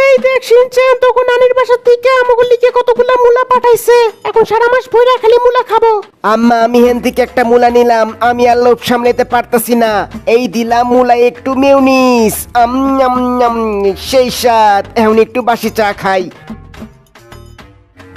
এই দেখ শিনচান, তখন নানির বাসা থেকে আমাকে লিখে কতগুলা মূলা পাঠাইছে। এখন সারা মাস ভইরা খালি মূলা খাবো। আম্মা আমি হেন থেকে একটা মূলা নিলাম, আমি আর লোভ সামলাতে পারতাছি না। এই দিলাম মূলা একটু মেউনিস, সেই স্বাদ। এখন একটু বাসি চা খাই।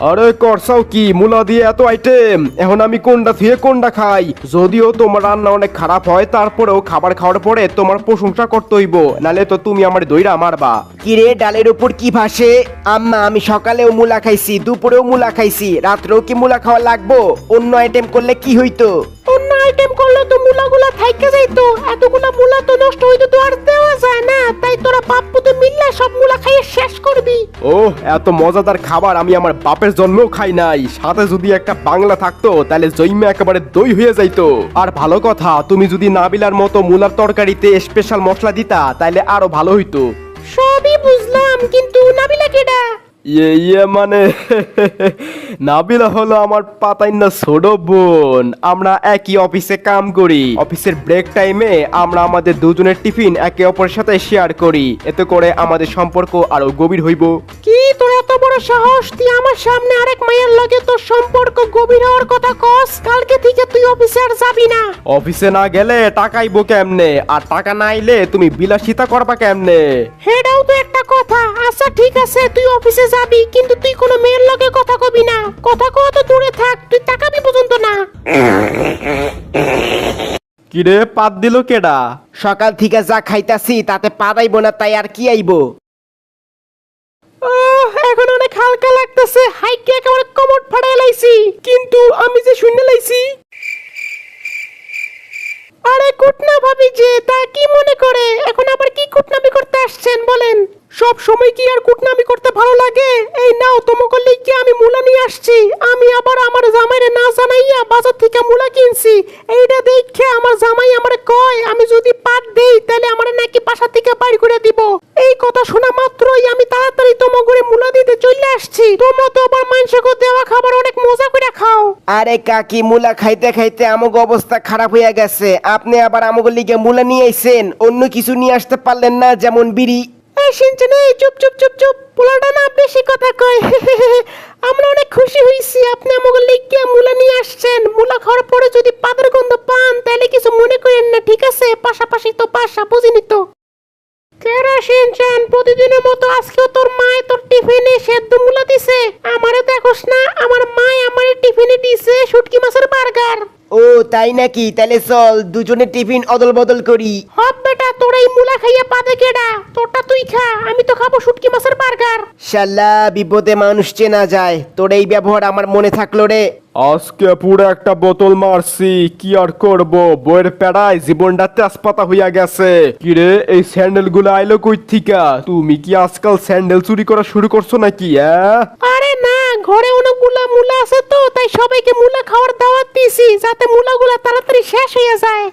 আরে করছাও কি মূলা দিয়ে এত আইটেম, এখন আমি কোনটা থুয়ে কোনটা খাই? যদিও তোমার রান্না অনেক খারাপ হয়, তারপরেও খাবার খাওয়ার পরে তোমার প্রশংসা করতে হইব, নালে তো তুমি আমার দইরা মারবা। কিরে ডালের উপর কি ভাসে? আম্মা আমি সকালেও মূলা খাইছি, দুপুরেও মূলা খাইছি, রাত্রেও কি মূলা খাওয়া লাগবো? অন্য আইটেম করলে কি হইতো? অন্য আইটেম করলে তো মূলাগুলা থাইকে যাইতো। এতগুলা মূলা তো নষ্ট হইতো, তো আর দেওয়া যায় না। তাই তোরা বাপ পুতে মিললে সব মূলা খাইয়ে শেষ করবি। ও এত মজাদার খাবার আমি আমার বাপের জন্মেও খাই নাই। সাথে যদি একটা বাংলা থাকতো তাহলে জৈমে একেবারে দই হয়ে যাইতো। আর ভালো কথা, তুমি যদি নাবিলার মতো মূলার তরকারিতে স্পেশাল মশলা দিতা তাহলে আরো ভালো হইতো। সবই বুঝলাম, কিন্তু নাবিলা কেডা? মানে নাবিলা হলো আমার পাতাইন্না ছোট বোন। আমরা একই অফিসে কাম করি। অফিসের ব্রেক টাইমে আমরা আমাদের দুজনের টিফিন একে অপরের সাথে শেয়ার করি, এতে করে আমাদের সম্পর্ক আরো গভীর হইব। কি তোর এত বড় সাহস, তুই আমার সামনে আরেক মায়ের লগে তোর সম্পর্ক গভীর হওয়ার কথা কস? কালকে থেকে তুই অফিসে আর যাবি না। অফিসে না গেলে টাকা আইব কেমনে? আর টাকা না আইলে তুমি বিলাসিতা করবা কেমনে? হেডাও তো একটা কথা। আচ্ছা ঠিক আছে, তুই অফিসে যাবি, কিন্তু তুই কোনো মেয়ের লগে কথা কবি না। কথা কওয়া তো দূরে থাক, তুই তাকাবি পর্যন্ত না। কিরে পাত দিল কেডা? সকাল থেকে যা খাইতাছি তাতে পারাইবো না, তাই আর কি আইবো? এখন অনেক হালকা লাগতেছে। হাইকে একেবারে কমর ফাড়াই লাইছি, কিন্তু আমি যে শুনে লাইছি। আরে কুটনা ভাবি যে, তা কি মনে করে? এখন আবার কি কুটনামি করতে আসছেন বলেন? সব সময় কি আর কুটনামি করতে ভালো লাগে? এই নাও তোমাকে লিখে আমি মূলা নিয়ে আসছি। আমি আবার আমার জামাইরে না জানাইয়া বাজার থেকে মূলা কিনছি। এইটা দেখে আমার জামাই আমারে কয় আমি যদি পাট দেই তাহলে আমারে নাকি বাসা থেকে বাইর করে দিব। এই কথা শোনা মাত্রই আমি তাড়াতাড়ি তোমাকে মূলা দিতে চলে আসছি। তোমরা তো আবার মানুষকে দেওয়া খাবার অনেক মজা করে খাও। আরে কাকি, মূলা খাইতে খাইতে আমগো অবস্থা খারাপ হইয়া গেছে। আপনি আবার আমগো লিগে মূলা নিয়ে আইছেন, অন্য কিছু নিয়ে আসতে পারলেন না? যেমন বিড়ি। এই শুনছেন, এই চুপ চুপ চুপ চুপ, পোলাটা না বেশি কথা কয়। আমরা অনেক খুশি হইছি আপনি আমাকে লিখে মূলা নিয়ে আসছেন। মূলা খাওয়ার পরে যদি পাদের গন্ধ পান তাহলে কিছু মনে করেন না, ঠিক আছে? পাশাপাশি তো বাসা, বুঝিনি তো? কেরা শুনছেন, প্রতিদিনের মতো আজকেও তোর মায় তোর টিফিনে সেদ্ধ মূলা দিছে। আমারে দেখোস না, আমার মায় আমার টিফিনে দিছে শুটকি মাছের বার্গার। ও তাই নাকি? তাহলে চল দুজনে টিফিন অদল বদল করি। হপ বেটা, তোর এই মূলা খাইয়া পাদে কেডা? তোরটা তুই খা, আমি তো খাবো শুটকি মাছের বার্গার। শালা বিপদে মানুষ চেনা যায়। তোর এই ব্যবহার আমার মনে থাকলো রে। আজকে পুরো একটা বোতল মারছি, কি আর করব? বইয়ের পেড়ায় জীবনটা তেজপাতা হইয়া গেছে। কিরে এই স্যান্ডেল গুলো আইলো কই থিকা? তুমি কি আজকাল স্যান্ডেল চুরি করা শুরু করছো নাকি? আরে না, ঘরে অনেকগুলা মূলা আছে তো, তাই সবাইকে মূলা খাওয়ার দাওয়াত দিছি, যাতে মূলাগুলা তাড়াতাড়ি শেষ হয়ে যায়।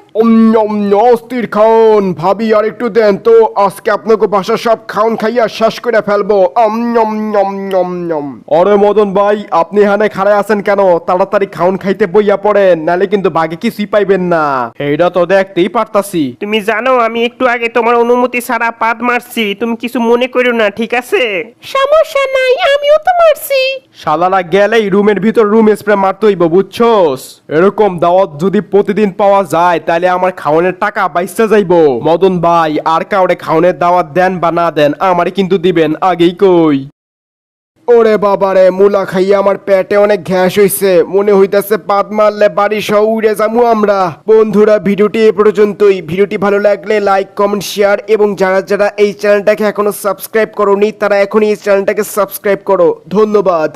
অস্থির খাওন ভাবি, আর একটু দেন তো। আজকে আপনাকে বাসা সব খাওন খাইয়া শেষ করে ফেলবো। আরে মদন ভাই, আপনি এখানে খাড়ায় আছেন কেন? তাড়াতাড়ি খাওন খাইতে বইয়া পড়েন, নালে কিন্তু বাগে কিছুই পাইবেন না। এইটা তো দেখতেই পারতাছি। তুমি জানো আমি একটু আগে তোমার অনুমতি ছাড়া পাদ মারছি, তুমি কিছু মনে করো না, ঠিক আছে? সমস্যা নাই, আমিও তো মারছি। শালারা গেলেই রুমের ভিতর রুম স্প্রে মারতে হইব, বুঝছস? এরকম দাওয়াত যদি প্রতিদিন পাওয়া যায় তাহলে আমার খাওয়ানোর টাকা বাইসা যাইবো। মদন ভাই, আর কাউরে খাওয়ানোর দাওয়াত দেন বা না দেন, আমারে কিন্তু দিবেন, আগেই কই। ওরে বাবারে, মূলা খাইয়া আমার পেটে অনেক গ্যাস হইছে। মনে হইতাছে পাদ মারলে বাড়ি সহ উড়ে যাবো আমরা। বন্ধুরা, ভিডিওটি এ পর্যন্তই। ভিডিওটি ভালো লাগলে লাইক, কমেন্ট, শেয়ার, এবং যারা যারা এই চ্যানেলটাকে এখনো সাবস্ক্রাইব করোনি তারা এখনই এই চ্যানেলটাকে সাবস্ক্রাইব করো। ধন্যবাদ।